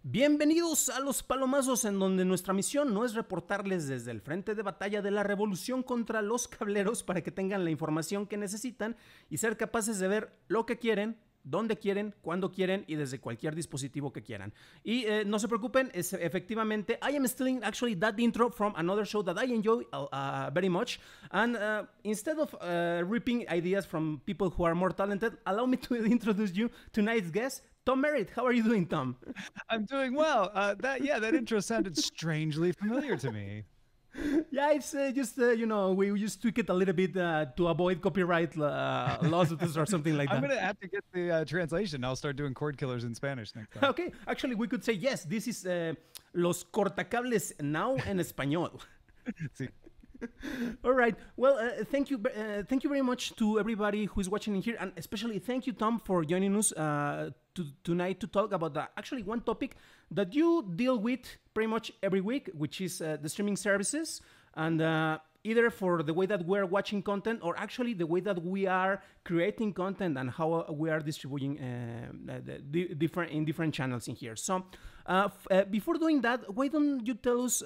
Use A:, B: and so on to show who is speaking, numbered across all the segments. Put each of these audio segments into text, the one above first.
A: Bienvenidos a los Palomazos, en donde nuestra misión no es reportarles desde el frente de batalla de la revolución contra los cableros para que tengan la información que necesitan y ser capaces de ver lo que quieren, dónde quieren, cuándo quieren y desde cualquier dispositivo que quieran. Y no se preocupen, efectivamente, I am stealing actually that intro from another show that I enjoy very much. And instead of ripping ideas from people who are more talented, allow me to introduce you tonight's guest, Tom Merritt. How are you doing, Tom?
B: I'm doing well. That intro sounded strangely familiar to me.
A: Yeah, it's just, we just tweak it a little bit to avoid copyright lawsuits or something like that.
B: I'm going to have to get the translation. I'll start doing Cordkillers in Spanish next time.
A: Okay, actually, we could say, yes, this is Los Cortacables now en español.
B: Sí.
A: All right. Well, thank you very much to everybody who is watching in here, and especially thank you, Tom, for joining us tonight to talk about actually one topic that you deal with pretty much every week, which is the streaming services, and either for the way that we're watching content or actually the way that we are creating content and how we are distributing different channels in here. So before doing that, why don't you tell us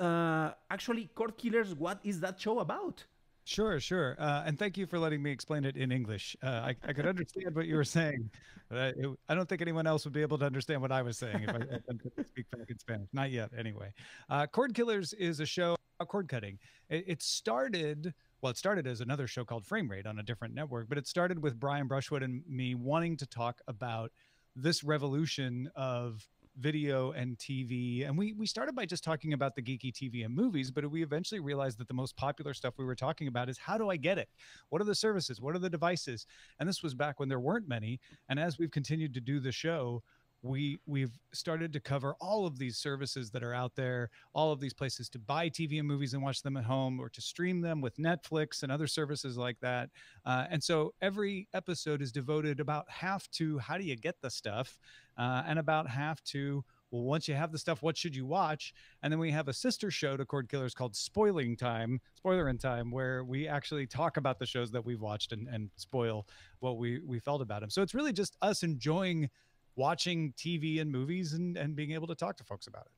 A: actually, Cordkillers, what is that show about?
B: Sure. And thank you for letting me explain it in English. I could understand what you were saying, but I don't think anyone else would be able to understand what I was saying if I could speak back in Spanish. Not yet, anyway. Cordkillers is a show about cord cutting. It started as another show called Frame Rate on a different network, but it started with Brian Brushwood and me wanting to talk about this revolution of video and TV. And we started by just talking about the geeky TV and movies, but we eventually realized that the most popular stuff we were talking about is how do I get it? What are the services? What are the devices? And this was back when there weren't many. And as we've continued to do the show, we've started to cover all of these services that are out there, all of these places to buy TV and movies and watch them at home, or to stream them with Netflix and other services like that. And so every episode is devoted about half to how do you get the stuff, and about half to, well, once you have the stuff, what should you watch? And then we have a sister show to Cordkillers called Spoiler in Time, where we actually talk about the shows that we've watched and spoil what we felt about them. So it's really just us enjoying watching TV and movies and being able to talk to folks about it.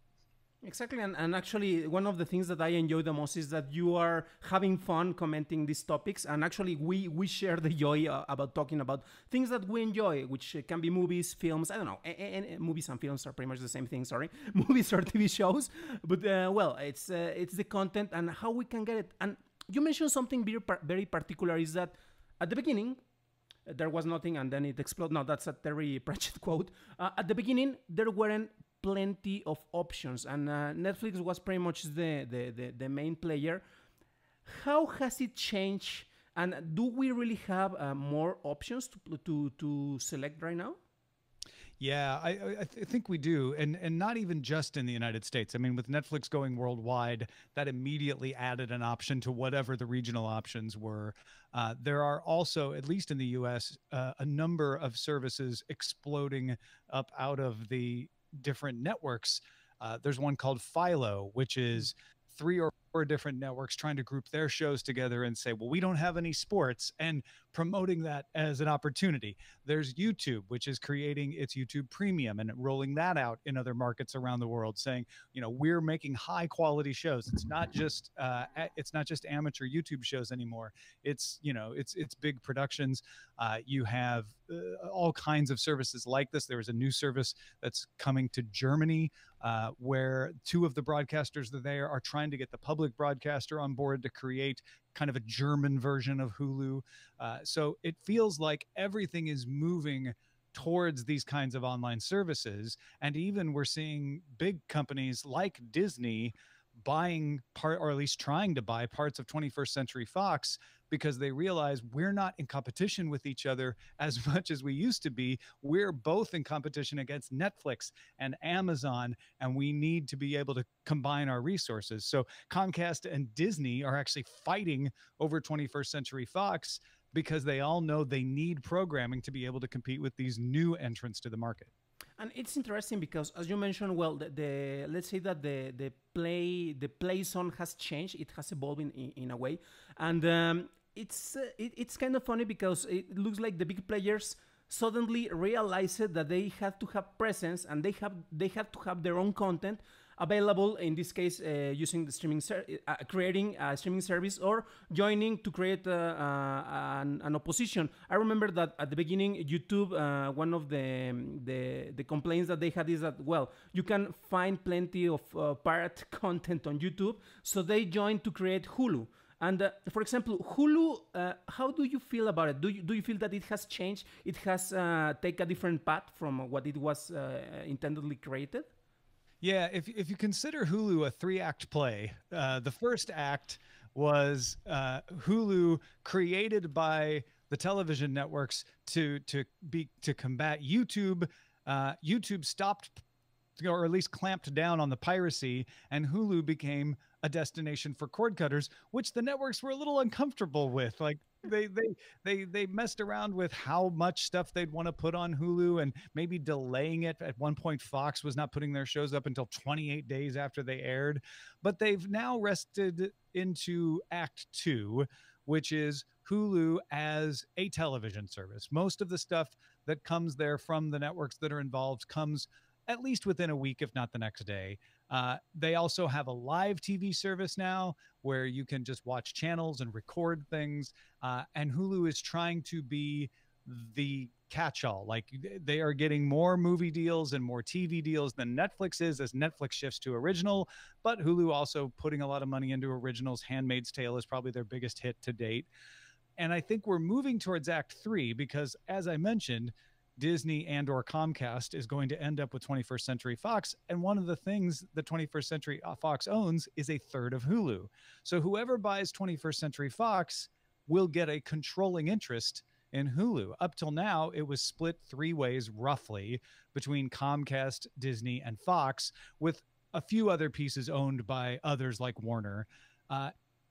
A: Exactly, and actually one of the things that I enjoy the most is that you are having fun commenting these topics, and actually we share the joy about talking about things that we enjoy, which can be movies, films, I don't know, and movies and films are pretty much the same thing, sorry, movies or TV shows, but well, it's the content and how we can get it. And you mentioned something very particular, is that at the beginning, there was nothing and then it exploded. No, that's a Terry Pratchett quote. At the beginning, there weren't plenty of options, and Netflix was pretty much the main player. How has it changed, and do we really have more options to select right now?
B: Yeah, I think we do. And not even just in the United States. I mean, with Netflix going worldwide, that immediately added an option to whatever the regional options were. There are also, at least in the US, a number of services exploding up out of the different networks. There's one called Philo, which is 3 or 4 different networks trying to group their shows together and say, well, we don't have any sports, and promoting that as an opportunity. There's YouTube, which is creating its YouTube Premium and rolling that out in other markets around the world, saying, we're making high quality shows. It's not just amateur YouTube shows anymore. It's big productions. You have all kinds of services like this. There is a new service that's coming to Germany, where 2 of the broadcasters there are trying to get the public broadcaster on board to create kind of a German version of Hulu. So it feels like everything is moving towards these kinds of online services. And even we're seeing big companies like Disney buying or at least trying to buy parts of 21st Century Fox, because they realize we're not in competition with each other as much as we used to be. We're both in competition against Netflix and Amazon, and we need to be able to combine our resources. So Comcast and Disney are actually fighting over 21st Century Fox because they all know they need programming to be able to compete with these new entrants to the market.
A: And it's interesting because, as you mentioned, well, the let's say that the play zone has changed. It has evolved in a way, and it's kind of funny because it looks like the big players suddenly realized that they had to have presence and they had to have their own content available, in this case using the creating a streaming service or joining to create an opposition. I remember that at the beginning YouTube, one of the complaints that they had is that, well, you can find plenty of pirate content on YouTube, so they joined to create Hulu. And for example, Hulu, how do you feel about it? Do you feel that it has changed? It has taken a different path from what it was intendedly created?
B: Yeah, if you consider Hulu a 3-act play, the first act was Hulu created by the television networks to combat YouTube. YouTube stopped, or at least clamped down on the piracy, and Hulu became a destination for cord cutters, which the networks were a little uncomfortable with. Like they messed around with how much stuff they'd want to put on Hulu and maybe delaying it. At one point, Fox was not putting their shows up until 28 days after they aired. But they've now rested into Act 2, which is Hulu as a television service. Most of the stuff that comes there from the networks that are involved comes at least within a week, if not the next day. They also have a live TV service now where you can just watch channels and record things. And Hulu is trying to be the catch-all. Like, they are getting more movie deals and more TV deals than Netflix is, as Netflix shifts to original. But Hulu also putting a lot of money into originals. Handmaid's Tale is probably their biggest hit to date. And I think we're moving towards Act 3 because, as I mentioned, Disney and or Comcast is going to end up with 21st Century Fox. And one of the things that 21st Century Fox owns is a third of Hulu. So whoever buys 21st Century Fox will get a controlling interest in Hulu. Up till now, it was split 3 ways roughly between Comcast, Disney, and Fox, with a few other pieces owned by others like Warner.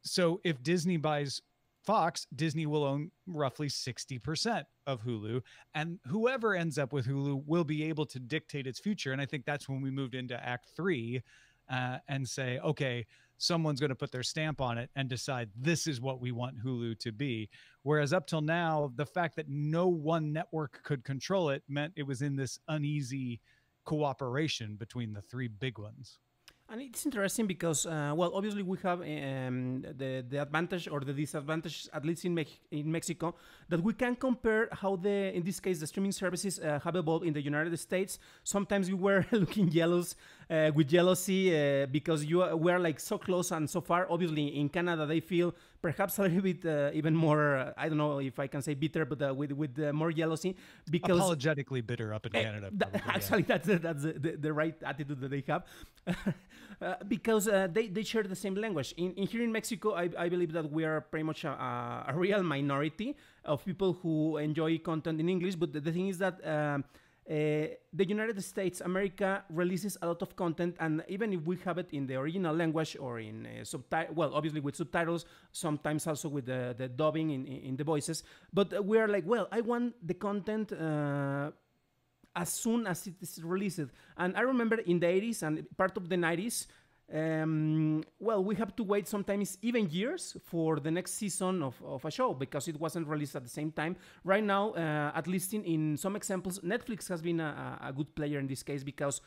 B: So if Disney buys Fox, Disney will own roughly 60% of Hulu, and whoever ends up with Hulu will be able to dictate its future. And I think that's when we moved into Act 3 and say, okay, someone's going to put their stamp on it and decide this is what we want Hulu to be. Whereas up till now, the fact that no one network could control it meant it was in this uneasy cooperation between the 3 big ones.
A: And it's interesting because, well, obviously we have the advantage or the disadvantage, at least in Mexico, that we can compare how in this case, the streaming services have evolved in the United States. Sometimes we were looking with jealousy because we're like so close and so far. Obviously, in Canada, they feel perhaps a little bit even more, I don't know if I can say bitter, but with more jealousy. Because
B: apologetically bitter up in Canada.
A: Actually, that's the right attitude that they have. Because they share the same language. Here in Mexico, I believe that we are pretty much a real minority of people who enjoy content in English. But the thing is that the United States, America, releases a lot of content, and even if we have it in the original language or in well, obviously with subtitles, sometimes also with the dubbing in the voices, but we are like, well, I want the content as soon as it is released. And I remember in the 80s and part of the 90s, well, we have to wait sometimes even years for the next season of a show because it wasn't released at the same time. Right now, at least in some examples, Netflix has been a good player in this case because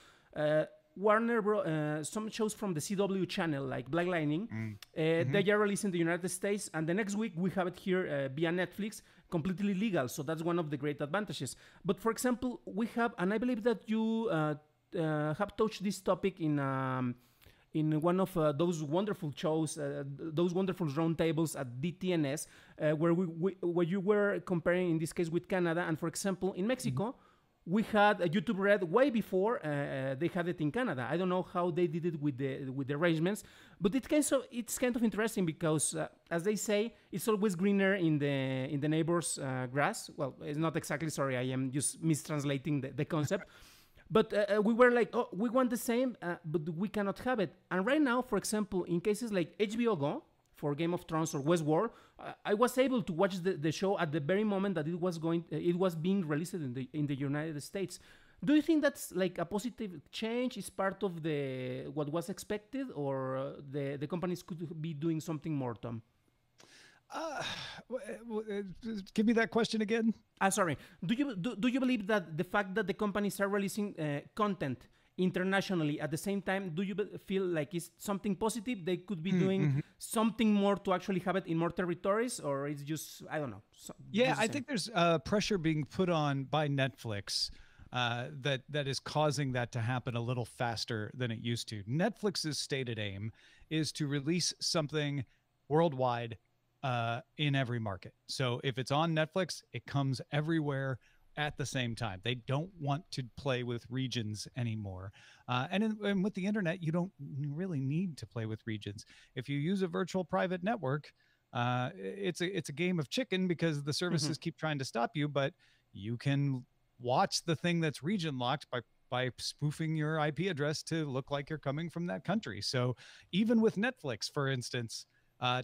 A: Warner, some shows from the CW channel like Black Lightning, they are released in the United States, and the next week we have it here via Netflix, completely legal. So that's one of the great advantages. But for example, we have, and I believe that you have touched this topic in one of those wonderful shows, those wonderful roundtables at DTNS, where you were comparing in this case with Canada, and for example in Mexico, we had a YouTube Red way before they had it in Canada. I don't know how they did it with the arrangements, but it's kind of interesting because, as they say, it's always greener in the neighbor's grass. Well, it's not exactly. Sorry, I am just mistranslating the concept. But we were like, oh, we want the same, but we cannot have it. And right now, for example, in cases like HBO Go for Game of Thrones or Westworld, I was able to watch the show at the very moment that it was being released in the United States. Do you think that's like a positive change? Is part of the what was expected, or the companies could be doing something more, Tom?
B: Uh, Give me that question again.
A: Sorry. Do you believe that the fact that the companies are releasing content internationally at the same time, do you feel like it's something positive? They could be doing
B: Mm-hmm.
A: something more to actually have it in more territories, or it's just, I don't know.
B: Yeah,
A: Just the
B: I
A: same.
B: think there's pressure being put on by Netflix that is causing that to happen a little faster than it used to. Netflix's stated aim is to release something worldwide in every market. So if it's on Netflix, it comes everywhere at the same time. They don't want to play with regions anymore. And with the internet, you don't really need to play with regions. If you use a virtual private network, it's a game of chicken because the
A: Mhm.
B: services keep trying to stop you, but you can watch the thing that's region locked by spoofing your IP address to look like you're coming from that country. So even with Netflix, for instance,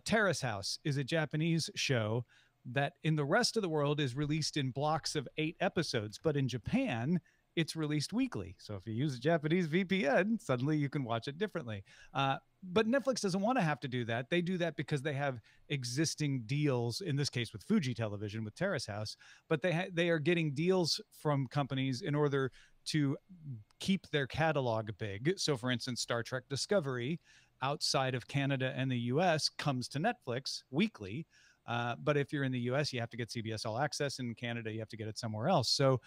B: Terrace House is a Japanese show that in the rest of the world is released in blocks of 8 episodes, but in Japan, it's released weekly. So if you use a Japanese VPN, suddenly you can watch it differently. But Netflix doesn't want to have to do that. They do that because they have existing deals, in this case with Fuji Television, with Terrace House, but they are getting deals from companies in order to keep their catalog big. So for instance, Star Trek Discovery outside of Canada and the US comes to Netflix weekly. But if you're in the US, you have to get CBS All Access. In Canada, you have to get it somewhere else. So,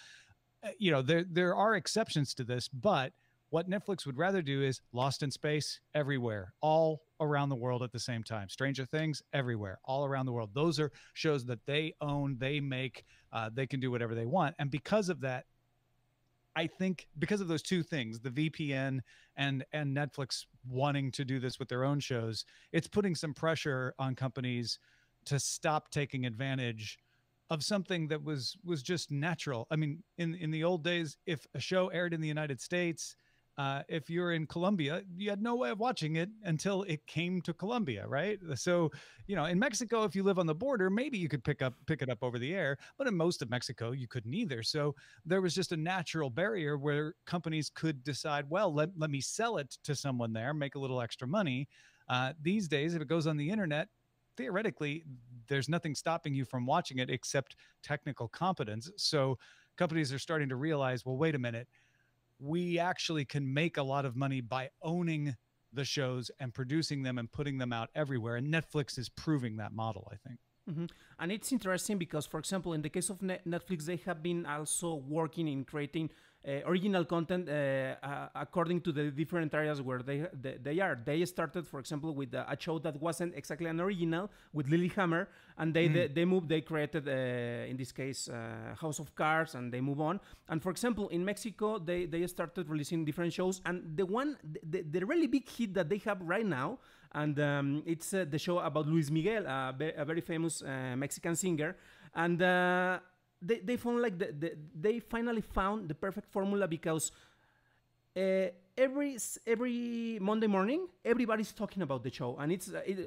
B: there are exceptions to this, but what Netflix would rather do is Lost in Space everywhere, all around the world at the same time. Stranger Things everywhere, all around the world. Those are shows that they own, they make, they can do whatever they want. And because of that, I think because of those two things, the VPN and Netflix wanting to do this with their own shows, it's putting some pressure on companies to stop taking advantage of something that was just natural. I mean, in the old days, if a show aired in the United States, if you're in Colombia, you had no way of watching it until it came to Colombia, right? So, in Mexico, if you live on the border, maybe you could pick it up over the air, but in most of Mexico, you couldn't either. So there was just a natural barrier where companies could decide, well, let me sell it to someone there, make a little extra money. These days, if it goes on the internet, theoretically, there's nothing stopping you from watching it except technical competence. So companies are starting to realize, well, wait a minute, we actually can make a lot of money by owning the shows and producing them and putting them out everywhere. And Netflix is proving that model, I think.
A: Mhm. And it's interesting because, for example, in the case of Netflix, they have been also working in creating original content according to the different areas where they are. They started, for example, with a show that wasn't exactly an original with Lilyhammer, and they moved. They created, in this case, House of Cards, and they move on. And for example, in Mexico, they started releasing different shows, and the really big hit that they have right now, and it's the show about Luis Miguel, a very famous Mexican singer, and they found like they finally found the perfect formula because every Monday morning, everybody's talking about the show, and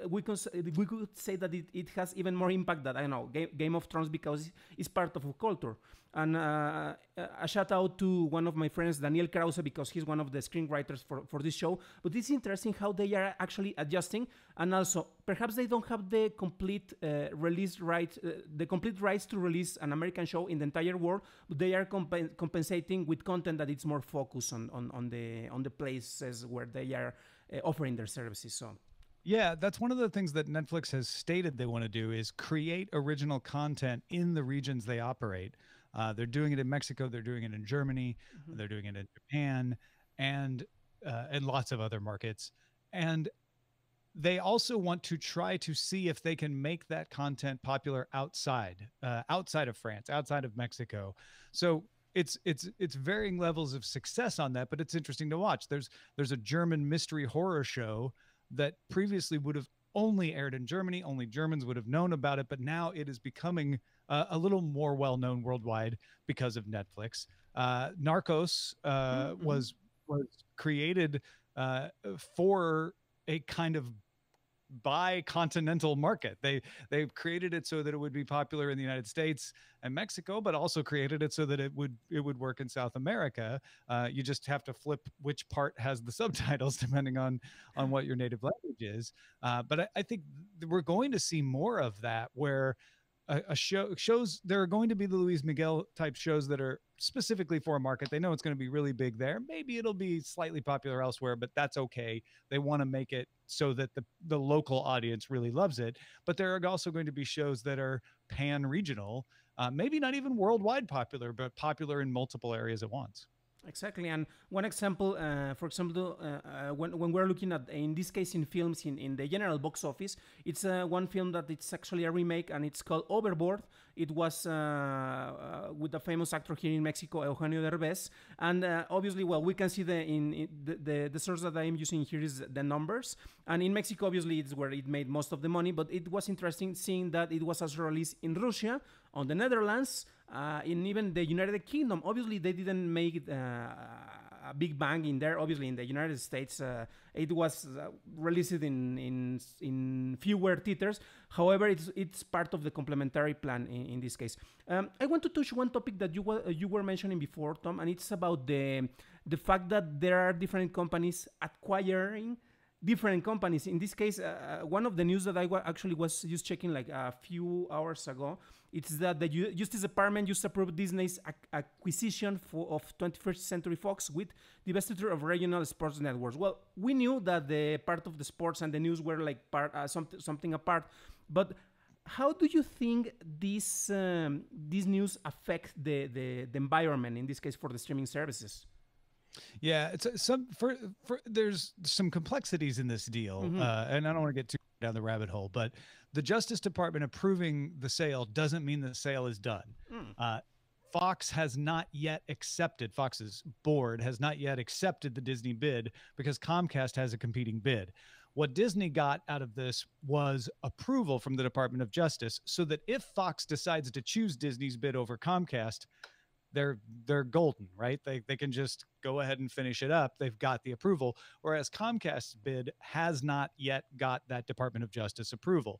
A: we could say that it has even more impact than, I don't know, Game of Thrones, because it's part of a culture. And a shout out to one of my friends, Daniel Krause, because he's one of the screenwriters for this show. But it's interesting how they are actually adjusting, and also perhaps they don't have the complete release right, the complete rights to release an American show in the entire world, but they are compensating with content that it's more focused on the places where they are offering their services. So
B: yeah, that's one of the things that Netflix has stated they want to do is create original content in the regions they operate. They're doing it in Mexico, they're doing it in Germany, they're doing it in Japan, and lots of other markets. And they also want to try to see if they can make that content popular outside of France, outside of Mexico. So it's varying levels of success on that, but it's interesting to watch. There's a German mystery horror show that previously would have only aired in Germany, only Germans would have known about it, but now it is becoming a little more well-known worldwide because of Netflix. Narcos was created for a kind of bi-continental market. They've created it so that it would be popular in the United States and Mexico, but also created it so that it would work in South America. You just have to flip which part has the subtitles depending on what your native language is. But I think we're going to see more of that, where shows, there are going to be the Luis Miguel type shows that are specifically for a market. They know it's going to be really big there. Maybe it'll be slightly popular elsewhere, but that's okay. They want to make it so that the local audience really loves it. But there are also going to be shows that are pan-regional, maybe not even worldwide popular, but popular in multiple areas at once.
A: Exactly, and one example, for example, when we're looking at, in this case, in films in the general box office, it's one film that it's actually a remake, and it's called Overboard. It was with the famous actor here in Mexico, Eugenio Derbez, and obviously, well, we can see the source that I am using here is the numbers, and in Mexico, obviously, it's where it made most of the money, but it was interesting seeing that it was also released in Russia, on the Netherlands, in even the United Kingdom. Obviously, they didn't make a big bang in there. Obviously, in the United States, it was released in fewer theaters. However, it's part of the complementary plan in this case. I want to touch one topic that you were mentioning before, Tom, and it's about the fact that there are different companies acquiring different companies. In this case, one of the news that I actually was just checking like a few hours ago, it's that the Justice Department just approved Disney's acquisition of 21st Century Fox with the divestiture of regional sports networks. Well, we knew that the part of the sports and the news were like something apart, but how do you think this news affect the environment, in this case for the streaming services?
B: Yeah, it's there's some complexities in this deal, and I don't want to get too down the rabbit hole, but the Justice Department approving the sale doesn't mean the sale is done. Fox has not yet accepted, Fox's board has not yet accepted the Disney bid because Comcast has a competing bid. What Disney got out of this was approval from the Department of Justice, so that if Fox decides to choose Disney's bid over Comcast, they're golden, right? They can just go ahead and finish it up. They've got the approval, whereas Comcast's bid has not yet got that Department of Justice approval.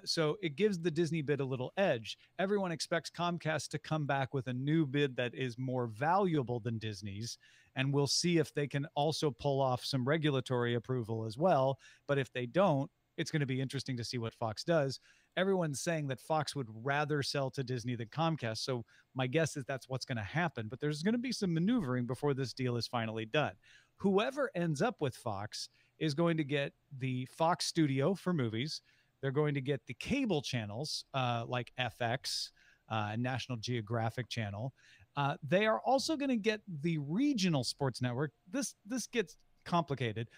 B: So it gives the Disney bid a little edge. Everyone expects Comcast to come back with a new bid that is more valuable than Disney's, and we'll see if they can also pull off some regulatory approval as well. But if they don't, it's going to be interesting to see what Fox does. Everyone's saying that Fox would rather sell to Disney than Comcast. So my guess is that's what's going to happen. But there's going to be some maneuvering before this deal is finally done. Whoever ends up with Fox is going to get the Fox studio for movies. They're going to get the cable channels like FX, National Geographic Channel. They are also going to get the regional sports network. This gets complicated.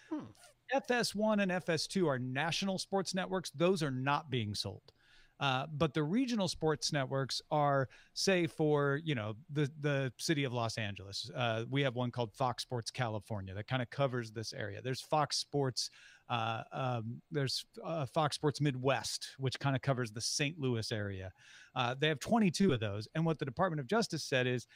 B: FS1 and FS2 are national sports networks. Those are not being sold. But the regional sports networks are, say, for, the city of Los Angeles. We have one called Fox Sports California that kind of covers this area. There's Fox Sports. There's Fox Sports Midwest, which kind of covers the St. Louis area. They have 22 of those. And what the Department of Justice said is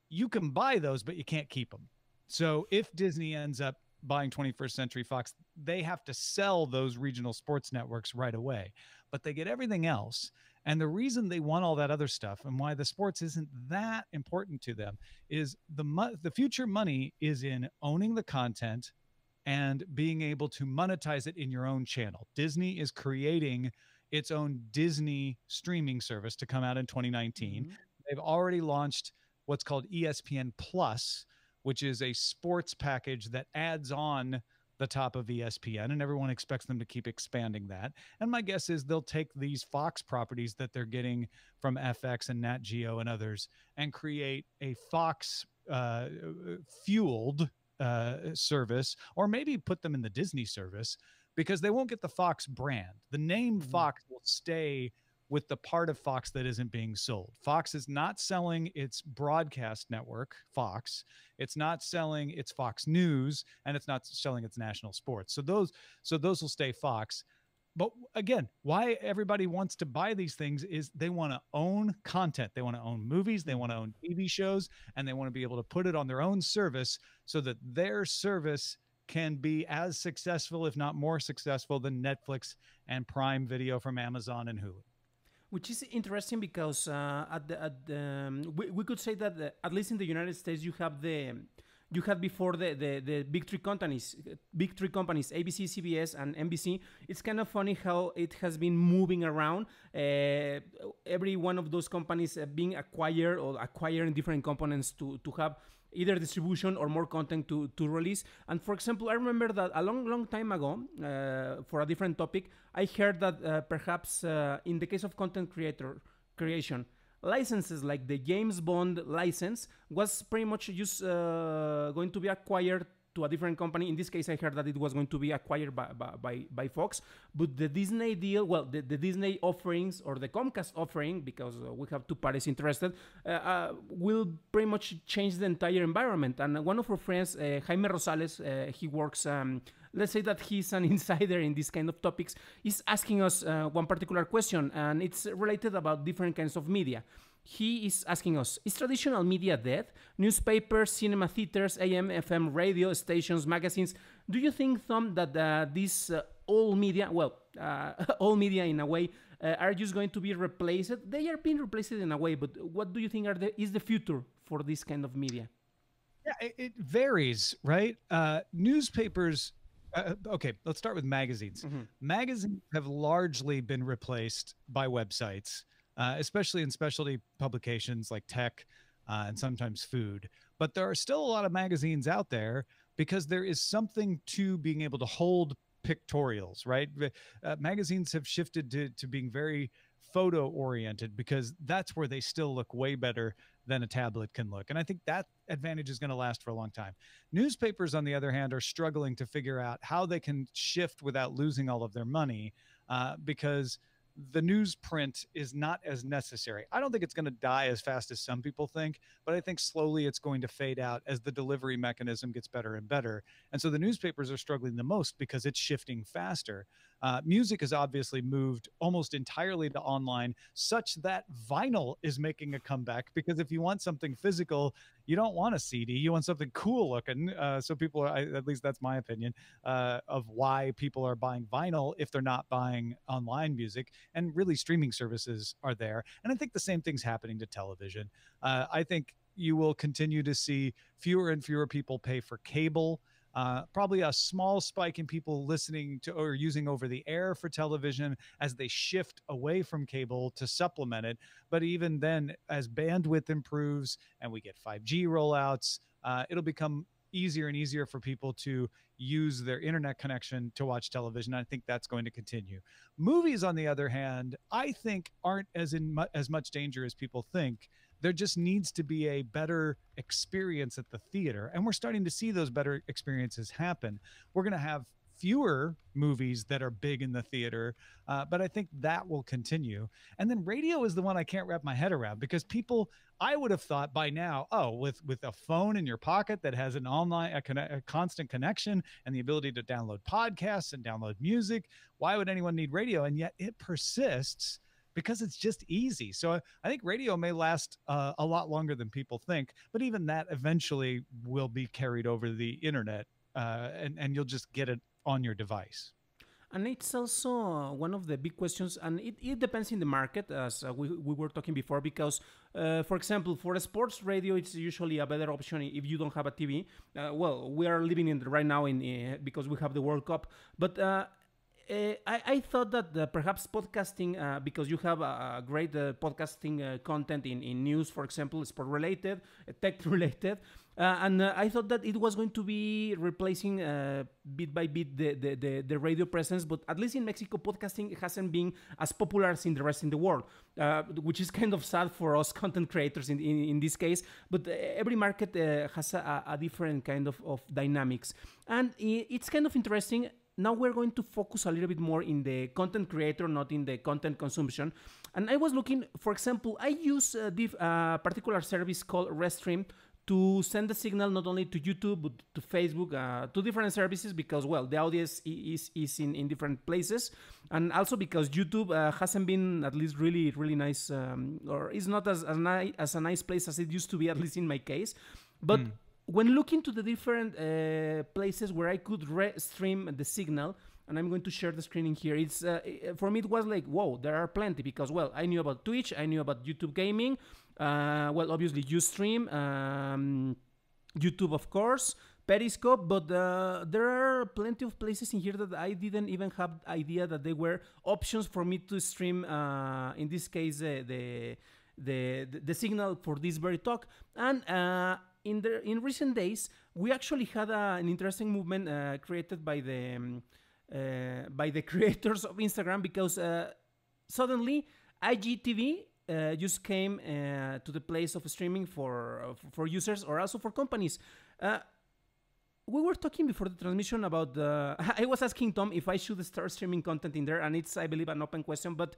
B: you can buy those, but you can't keep them. So if Disney ends up buying 21st Century Fox, they have to sell those regional sports networks right away, but they get everything else. And the reason they want all that other stuff and why the sports isn't that important to them is the future money is in owning the content and being able to monetize it in your own channel. Disney is creating its own Disney streaming service to come out in 2019. They've already launched what's called ESPN Plus, which is a sports package that adds on the top of ESPN, and everyone expects them to keep expanding that. And my guess is they'll take these Fox properties that they're getting from FX and Nat Geo and others and create a Fox fueled service, or maybe put them in the Disney service, because they won't get the Fox brand. The name Fox will stay with the part of Fox that isn't being sold. Fox is not selling its broadcast network, Fox. It's not selling its Fox News, and it's not selling its national sports. So those will stay Fox. But again, why everybody wants to buy these things is they want to own content. They want to own movies. They want to own TV shows, and they want to be able to put it on their own service so that their service can be as successful, if not more successful, than Netflix and Prime Video from Amazon and Hulu.
A: Which is interesting because we could say that at least in the United States you had before the big three companies, ABC, CBS, and NBC. It's kind of funny how it has been moving around. Every one of those companies being acquired or acquiring different components to have either distribution or more content to release. And for example, I remember that a long time ago, for a different topic, I heard that perhaps in the case of content creation, licenses like the James Bond license was pretty much just going to be acquired to a different company. In this case, I heard that it was going to be acquired by Fox. But the Disney deal, well, the Disney offerings or the Comcast offering, because we have two parties interested, will pretty much change the entire environment. And one of our friends, Jaime Rosales, he works, let's say that he's an insider in these kind of topics, is asking us one particular question, and it's related about different kinds of media. He is asking us, is traditional media dead? Newspapers, cinema theaters, AM, FM, radio stations, magazines. Do you think, Tom, that these all media, well, all media in a way, are just going to be replaced? They are being replaced in a way, but what do you think is the future for this kind of media?
B: Yeah, it varies, right? Newspapers, okay, let's start with magazines. Mm-hmm. Magazines have largely been replaced by websites. Especially in specialty publications like tech and sometimes food. But there are still a lot of magazines out there because there is something to being able to hold pictorials, right? Magazines have shifted to being very photo oriented because that's where they still look way better than a tablet can look. And I think that advantage is going to last for a long time. Newspapers, on the other hand, are struggling to figure out how they can shift without losing all of their money because the newsprint is not as necessary. I don't think it's going to die as fast as some people think, but I think slowly it's going to fade out as the delivery mechanism gets better and better. And so the newspapers are struggling the most because it's shifting faster. Music has obviously moved almost entirely to online, such that vinyl is making a comeback, because if you want something physical, you don't want a CD, you want something cool looking. So people are, at least that's my opinion, of why people are buying vinyl if they're not buying online music. And really streaming services are there. And I think the same thing's happening to television. I think you will continue to see fewer and fewer people pay for cable. Probably a small spike in people listening to or using over the air for television as they shift away from cable to supplement it. But even then, as bandwidth improves and we get 5G rollouts, it'll become easier and easier for people to use their internet connection to watch television. I think that's going to continue. Movies, on the other hand, I think aren't as much danger as people think. There just needs to be a better experience at the theater. And we're starting to see those better experiences happen. We're going to have fewer movies that are big in the theater, but I think that will continue. And then radio is the one I can't wrap my head around, because people, I would have thought by now, oh, with a phone in your pocket that has an online, a constant connection and the ability to download podcasts and download music, why would anyone need radio? And yet it persists because it's just easy. So I think radio may last a lot longer than people think, but even that eventually will be carried over the internet, and you'll just get it on your device.
A: And it's also one of the big questions, and it depends in the market, as we were talking before, because, for example, for a sports radio, it's usually a better option if you don't have a TV. Well, we are living in right now because we have the World Cup, but I thought that perhaps podcasting, because you have a great podcasting content in news, for example, sport-related, tech-related, and I thought that it was going to be replacing bit by bit the radio presence, but at least in Mexico, podcasting hasn't been as popular as in the rest of the world, which is kind of sad for us content creators in this case, but every market has a different kind of dynamics. And it's kind of interesting. Now we're going to focus a little bit more in the content creator, not in the content consumption. And I was looking, for example, I use a particular service called Restream to send the signal not only to YouTube, but to Facebook, to different services, because, well, the audience is in different places. And also because YouTube hasn't been at least really, really nice, or is not as a nice place as it used to be, at least in my case. But when looking to the different places where I could stream the signal, and I'm going to share the screen in here. It's for me it was like, whoa, there are plenty, because well, I knew about Twitch, I knew about YouTube gaming, well, obviously Ustream, YouTube of course, Periscope, but there are plenty of places in here that I didn't even have idea that they were options for me to stream. In this case, the signal for this very talk. And in recent days, we actually had an interesting movement created by the creators of Instagram, because suddenly IGTV just came to the place of streaming for users or also for companies. We were talking before the transmission about I was asking Tom if I should start streaming content in there, and it's, I believe, an open question. But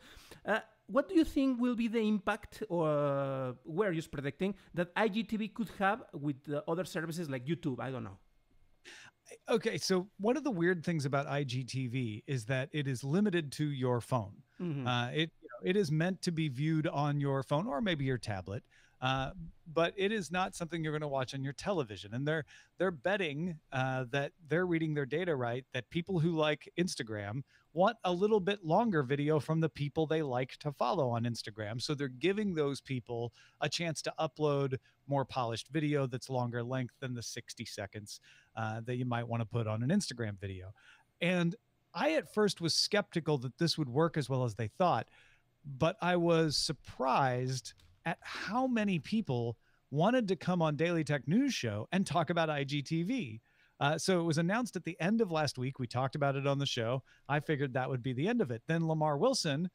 A: what do you think will be the impact, or we're just predicting, that IGTV could have with other services like YouTube? I don't know.
B: Okay, so one of the weird things about IGTV is that it is limited to your phone.
A: Mm-hmm.
B: It is meant to be viewed on your phone or maybe your tablet. But it is not something you're going to watch on your television. And they're betting that they're reading their data right, that people who like Instagram want a little bit longer video from the people they like to follow on Instagram. So they're giving those people a chance to upload more polished video that's longer length than the 60 seconds that you might want to put on an Instagram video. And I at first was skeptical that this would work as well as they thought, but I was surprised at how many people wanted to come on Daily Tech News Show and talk about IGTV. So it was announced at the end of last week. We talked about it on the show. I figured that would be the end of it. Then Lamar Wilson,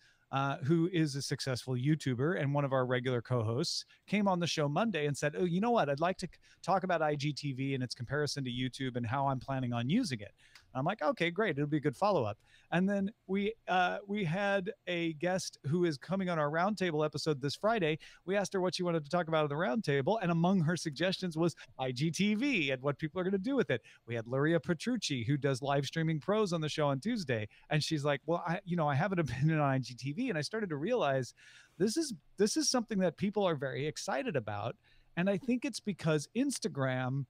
B: who is a successful YouTuber and one of our regular co-hosts, came on the show Monday and said, oh, you know what? I'd like to talk about IGTV and its comparison to YouTube and how I'm planning on using it. I'm like, okay, great. It'll be a good follow-up. And then we had a guest who is coming on our roundtable episode this Friday. We asked her what she wanted to talk about at the roundtable, and among her suggestions was IGTV and what people are going to do with it. We had Luria Petrucci, who does live streaming pros on the show on Tuesday, and she's like, well, I have an opinion on IGTV, and I started to realize this is something that people are very excited about, and I think it's because Instagram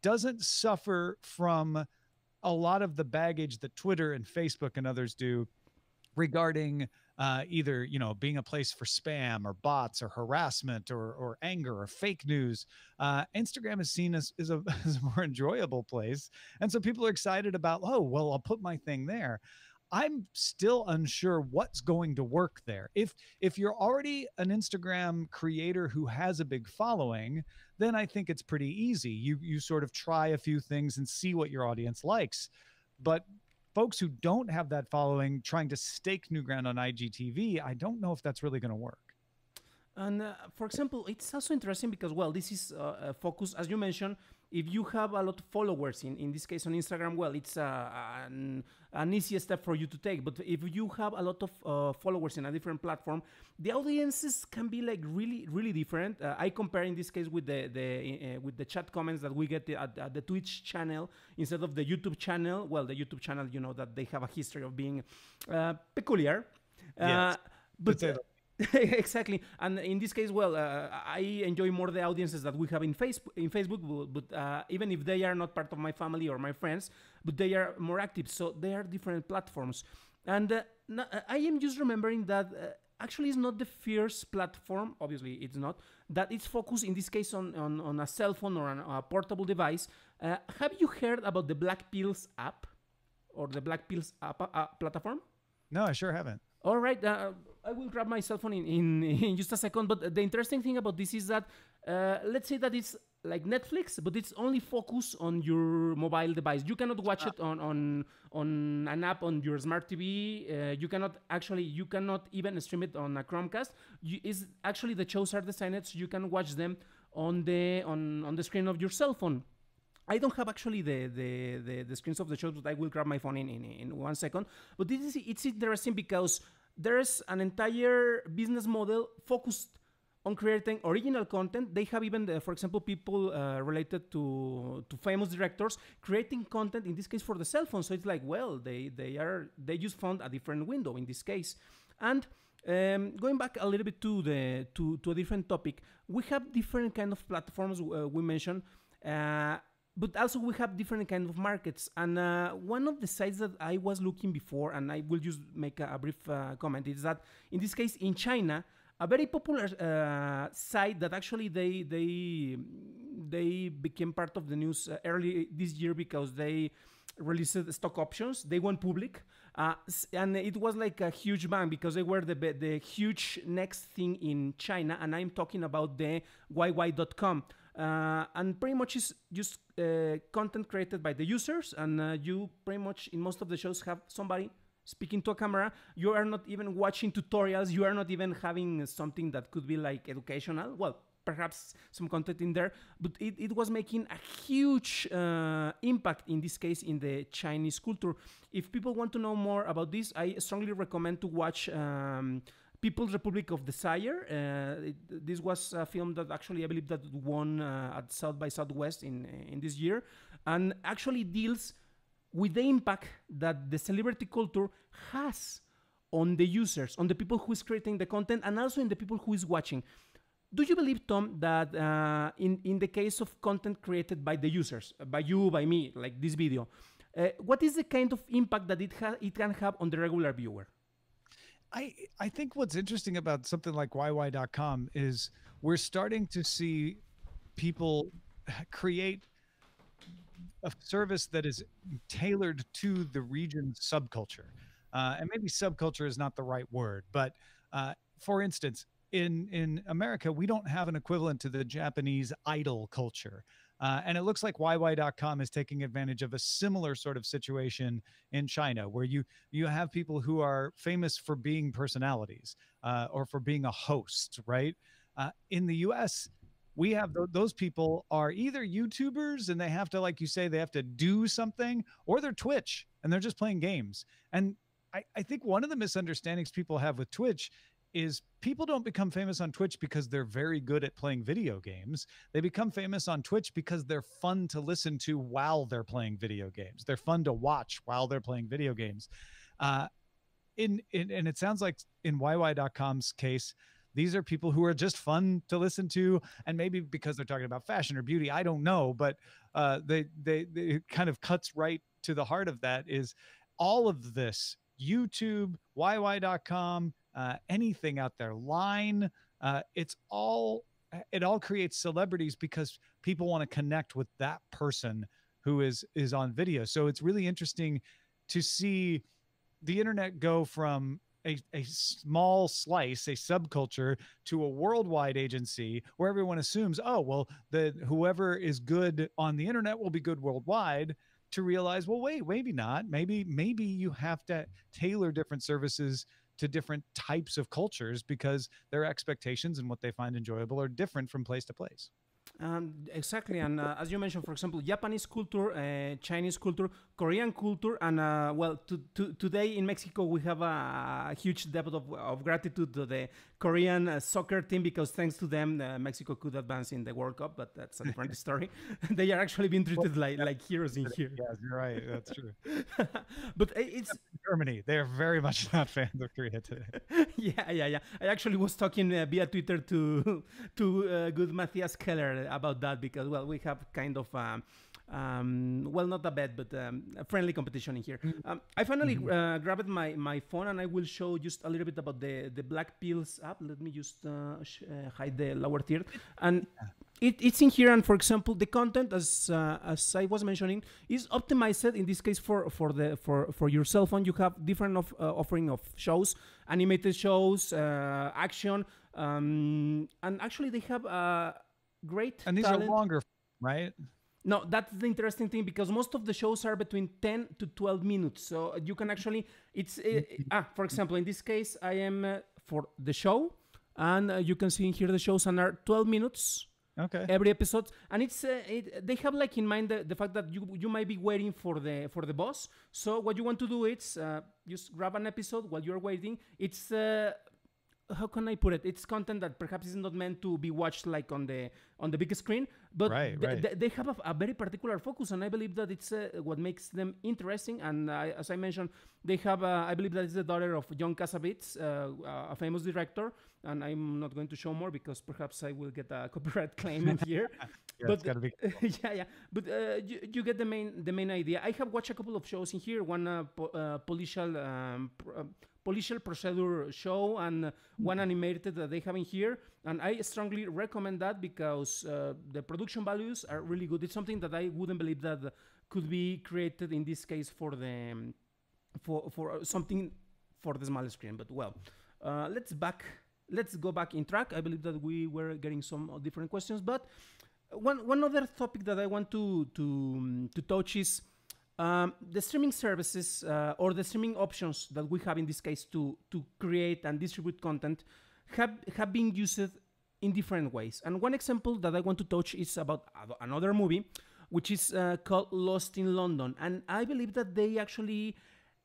B: doesn't suffer from a lot of the baggage that Twitter and Facebook and others do regarding either, being a place for spam or bots or harassment or anger or fake news. Instagram is seen as a more enjoyable place. And so people are excited about, oh, well, I'll put my thing there. I'm still unsure what's going to work there. If you're already an Instagram creator who has a big following, then I think it's pretty easy. You sort of try a few things and see what your audience likes. But folks who don't have that following, trying to stake new ground on IGTV, I don't know if that's really going to work.
A: And for example, it's also interesting because, well, this is a focus, as you mentioned. If you have a lot of followers, in this case on Instagram, well, it's an easy step for you to take. But if you have a lot of followers in a different platform, the audiences can be like really, really different. I compare in this case with the chat comments that we get at the Twitch channel instead of the YouTube channel. Well, the YouTube channel, you know that they have a history of being peculiar.
B: Yes.
A: But exactly, and in this case, well, I enjoy more the audiences that we have in Facebook, but even if they are not part of my family or my friends, but they are more active, so they are different platforms. And I am just remembering that actually it's not the first platform, obviously it's not, that it's focused in this case on a cell phone or a portable device. Have you heard about the Black Pills app or the Black Pills app platform?
B: No, I sure haven't.
A: All right, I will grab my cell phone in just a second. But the interesting thing about this is that, let's say that it's like Netflix, but it's only focused on your mobile device. You cannot watch it on an app on your smart TV. You cannot even stream it on a Chromecast. Actually the shows are designed so you can watch them on the screen of your cell phone. I don't have actually the screens of the shows, but I will grab my phone in 1 second. But it's interesting because there's an entire business model focused on creating original content. They have even, for example, people related to famous directors creating content, in this case for the cell phone. So it's like, well, they just found a different window in this case. And going back a little bit to a different topic, we have different kind of platforms we mentioned. But also we have different kind of markets. And one of the sites that I was looking before, and I will just make a brief comment, is that in this case in China, a very popular site that actually they became part of the news early this year because they released stock options. They went public, and it was like a huge bang because they were the huge next thing in China. And I'm talking about the YY.com. And pretty much is just content created by the users, and you pretty much in most of the shows have somebody speaking to a camera. You are not even watching tutorials. You are not even having something that could be like educational. Well, perhaps some content in there, but it was making a huge impact in this case in the Chinese culture. If people want to know more about this, I strongly recommend to watch People's Republic of Desire. This was a film that actually I believe that won at South by Southwest in this year, and actually deals with the impact that the celebrity culture has on the users, on the people who is creating the content, and also in the people who is watching. Do you believe, Tom, that in the case of content created by the users, by you, by me, like this video, what is the kind of impact that it can have on the regular viewer?
B: I think what's interesting about something like YY.com is we're starting to see people create a service that is tailored to the region's subculture. And maybe subculture is not the right word, but for instance, in America, we don't have an equivalent to the Japanese idol culture. And it looks like YY.com is taking advantage of a similar sort of situation in China, where you have people who are famous for being personalities or for being a host, right? In the US, we have those people are either YouTubers and they have to, like you say, they have to do something, or they're Twitch and they're just playing games. And I think one of the misunderstandings people have with Twitch is people don't become famous on Twitch because they're very good at playing video games. They become famous on Twitch because they're fun to listen to while they're playing video games. They're fun to watch while they're playing video games. And it sounds like in YY.com's case, these are people who are just fun to listen to, and maybe because they're talking about fashion or beauty, I don't know, but it kind of cuts right to the heart of that. Is all of this YouTube, YY.com, anything out there, Line, it all creates celebrities because people want to connect with that person who is on video. So it's really interesting to see the internet go from a small slice, a subculture, to a worldwide agency where everyone assumes, oh, well, whoever is good on the internet will be good worldwide, to realize, well, wait, maybe not. Maybe you have to tailor different services to different types of cultures because their expectations and what they find enjoyable are different from place to place.
A: Exactly. And as you mentioned, for example, Japanese culture, Chinese culture, Korean culture, and well, today in Mexico, we have a huge debt of gratitude to the Korean soccer team, because thanks to them, Mexico could advance in the World Cup, but that's a different story. They are actually being treated like heroes in here.
B: Yeah, you're right. That's true.
A: But it's
B: Germany. They are very much not fans of Korea today.
A: Yeah. I actually was talking via Twitter to good Matthias Keller about that, because, well, we have kind of well, not a bad, but a friendly competition in here. I finally grabbed my phone, and I will show just a little bit about the Black Pills app. Let me just hide the lower tier, and it's in here. And for example, the content, as I was mentioning, is optimized in this case for your cell phone. You have different offering of shows, animated shows, action, and actually they have great.
B: And these
A: talent.
B: are longer, right?
A: No, that's the interesting thing, because most of the shows are between 10 to 12 minutes. So you can actually, for example, in this case, I am for the show, and you can see in here the shows and are 12 minutes.
B: Okay.
A: Every episode, and it's they have like in mind the fact that you might be waiting for the boss. So what you want to do is just grab an episode while you're waiting. It's how can I put it? It's content that perhaps is not meant to be watched like on the big screen, but they have a very particular focus, and I believe that it's what makes them interesting. And as I mentioned, they have I believe that is the daughter of John Cassavetes, a famous director, and I'm not going to show more because perhaps I will get a copyright claim in here.
B: Yeah, it's
A: But
B: got to be.
A: yeah. But you get the main idea. I have watched a couple of shows in here. One policial procedure show and one animated that they have in here, and I strongly recommend that because the production values are really good. It's something that I wouldn't believe that could be created in this case for the for something for the small screen. But well, let's go back in track. I believe that we were getting some different questions, but one other topic that I want to touch is the streaming services or the streaming options that we have in this case to create and distribute content have been used in different ways. And one example that I want to touch is about another movie, which is called Lost in London. And I believe that they actually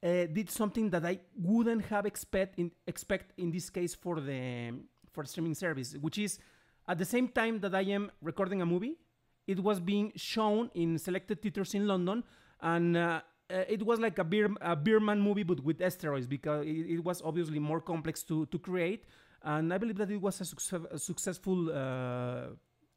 A: did something that I wouldn't have expect in this case for streaming service, which is at the same time that I am recording a movie, it was being shown in selected theaters in London, and it was like a Beerman movie, but with asteroids, because it was obviously more complex to create. And I believe that it was a successful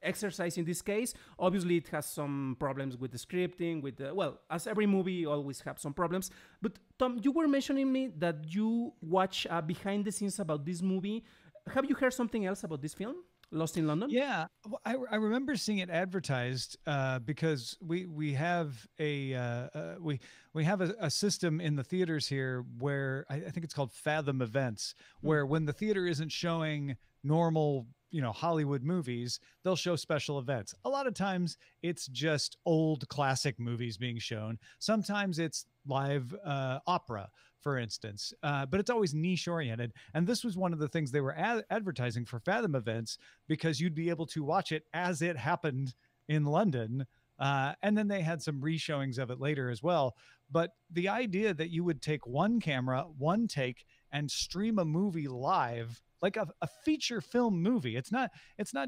A: exercise in this case. Obviously, it has some problems with the scripting, with well, as every movie always have some problems. But Tom, you were mentioning me that you watch behind the scenes about this movie. Have you heard something else about this film, Lost in London?
B: Yeah, I remember seeing it advertised because we have we have a system in the theaters here where I think it's called Fathom Events, where when the theater isn't showing normal Hollywood movies, they'll show special events. A lot of times it's just old classic movies being shown. Sometimes it's live opera, for instance, but it's always niche oriented. And this was one of the things they were advertising for Fathom Events, because you'd be able to watch it as it happened in London. And then they had some re-showings of it later as well. But the idea that you would take one camera, one take, and stream a movie live, like a feature film movie. It's not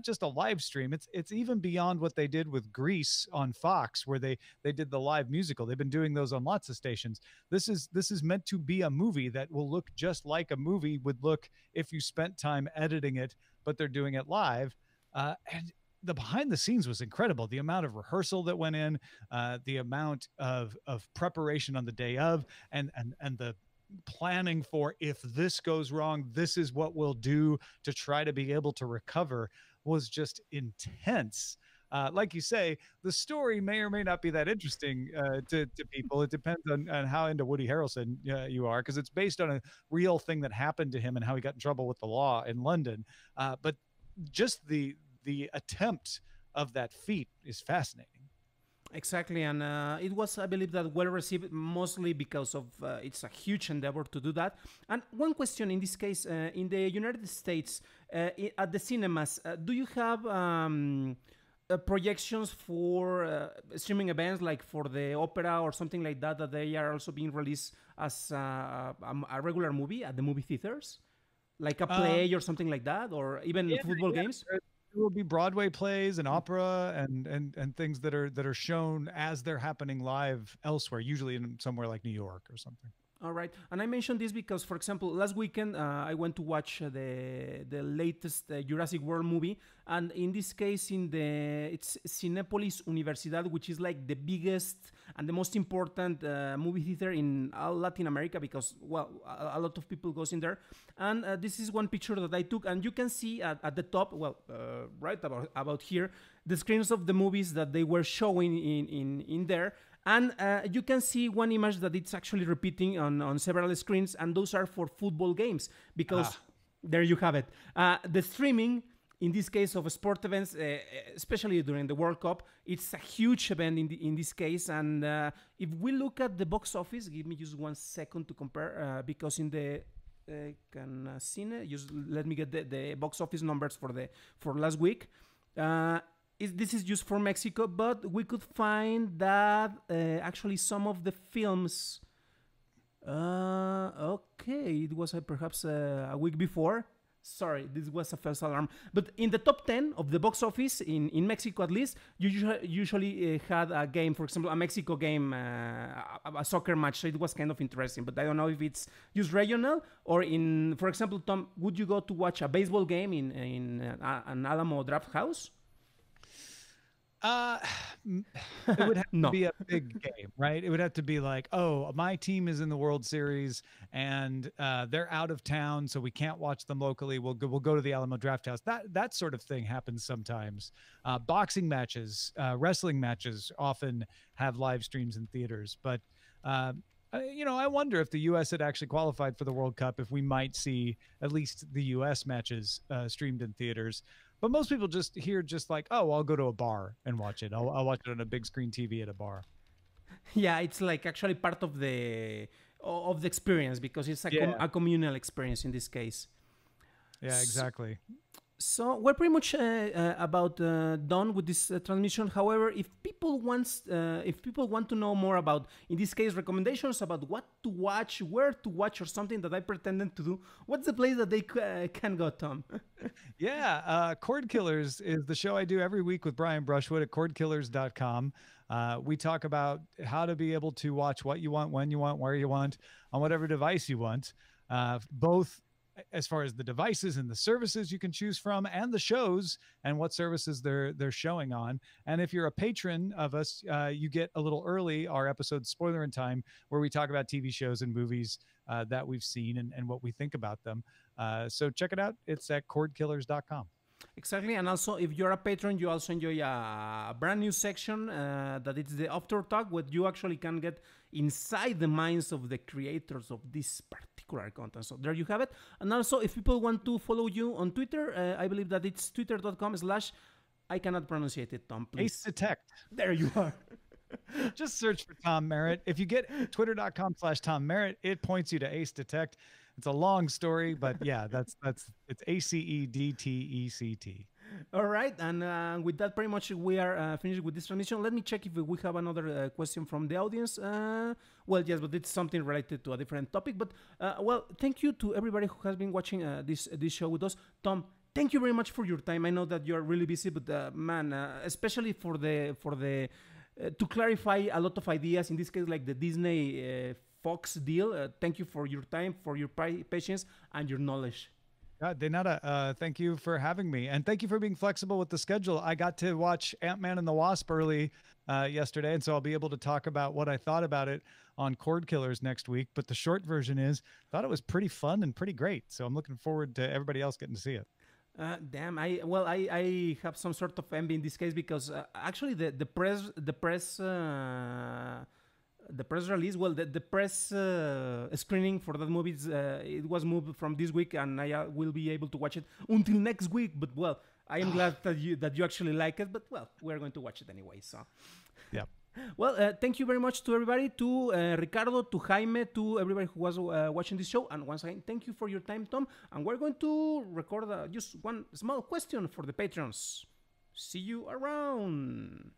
B: just a live stream. It's even beyond what they did with Grease on Fox, where they did the live musical. They've been doing those on lots of stations. This is meant to be a movie that will look just like a movie would look if you spent time editing it, but they're doing it live. And the behind the scenes was incredible. The amount of rehearsal that went in, the amount of preparation on the day of, and the planning for, if this goes wrong, this is what we'll do to try to be able to recover, was just intense. Like you say, the story may or may not be that interesting to people. It depends on how into Woody Harrelson you are, because it's based on a real thing that happened to him and how he got in trouble with the law in London. But just the attempt of that feat is fascinating.
A: Exactly, and it was, I believe, that well received, mostly because of it's a huge endeavor to do that. And one question in this case, in the United States, at the cinemas, do you have projections for streaming events, like for the opera or something like that, that they are also being released as a regular movie at the movie theaters, like a play or something like that, or even football games?
B: There will be Broadway plays and opera and things that are shown as they're happening live elsewhere, usually in somewhere like New York or something.
A: All right, and I mentioned this because, for example, last weekend I went to watch the latest Jurassic World movie, and in this case, it's Cinépolis Universidad, which is like the biggest and the most important movie theater in all Latin America, because, well, a lot of people goes in there. And this is one picture that I took, and you can see at the top, well, right about here, the screens of the movies that they were showing in there. And you can see one image that it's actually repeating on several screens, and those are for football games, because there you have it. The streaming, in this case of sport events, especially during the World Cup, it's a huge event in this case. And if we look at the box office, give me just 1 second to compare, because in the Cine, just let me get the box office numbers for last week. This is just for Mexico, but we could find that actually some of the films. Okay, it was perhaps a week before. Sorry, this was a false alarm. But in the top 10 of the box office in Mexico, at least, you usually had a game, for example, a Mexico game, a soccer match. So it was kind of interesting. But I don't know if it's just regional or for example, Tom, would you go to watch a baseball game in an Alamo Draft House?
B: Uh, it would have to
A: No.
B: be a big game, right? It would have to be like, oh, my team is in the World Series and they're out of town, so we can't watch them locally. We'll go to the Alamo Drafthouse. That sort of thing happens sometimes. Boxing matches, wrestling matches often have live streams in theaters, but. I wonder if the U.S. had actually qualified for the World Cup, if we might see at least the U.S. matches streamed in theaters. But most people just like, oh, I'll go to a bar and watch it. I'll watch it on a big screen TV at a bar.
A: Yeah, it's like actually part of the experience because it's a communal experience in this case.
B: Yeah, exactly.
A: So we're pretty much about done with this transmission. However, if people want to know more about, in this case, recommendations about what to watch, where to watch, or something that I pretended to do, what's the place that they can go, Tom?
B: Yeah, Cordkillers is the show I do every week with Brian Brushwood at cordkillers.com. We talk about how to be able to watch what you want, when you want, where you want, on whatever device you want, both as far as the devices and the services you can choose from, and the shows and what services they're showing on. And if you're a patron of us, you get a little early our episode Spoiler in Time, where we talk about TV shows and movies that we've seen and what we think about them. So check it out. It's at cordkillers.com.
A: Exactly, and also if you're a patron, you also enjoy a brand new section that it's the After Talk, where you actually can get inside the minds of the creators of this particular content. So there you have it. And also, if people want to follow you on Twitter, I believe that it's twitter.com/ I cannot pronounce it, Tom, please.
B: Ace Detect.
A: There you are.
B: Just search for Tom Merritt. If you get twitter.com/Tom Merritt, it points you to Ace Detect. It's a long story, but yeah, it's ACEDTECT.
A: All right, and with that, pretty much we are finished with this transmission. Let me check if we have another question from the audience. Well, yes, but it's something related to a different topic. But well, thank you to everybody who has been watching this show with us. Tom, thank you very much for your time. I know that you're really busy, but man, especially for the to clarify a lot of ideas. In this case, like the Disney Fox deal. Thank you for your time, for your patience, and your knowledge.
B: De nada. Thank you for having me. And thank you for being flexible with the schedule. I got to watch Ant-Man and the Wasp early yesterday, and so I'll be able to talk about what I thought about it on Cordkillers next week. But the short version is, thought it was pretty fun and pretty great. So I'm looking forward to everybody else getting to see it.
A: Damn, I have some sort of envy in this case because actually the press release, well, the press screening for that movie, it was moved from this week, and I will be able to watch it until next week. But well, I am glad that you actually like it. But well, we're going to watch it anyway. So,
B: yeah.
A: Well, thank you very much to everybody, to Ricardo, to Jaime, to everybody who was watching this show. And once again, thank you for your time, Tom. And we're going to record just one small question for the patrons. See you around.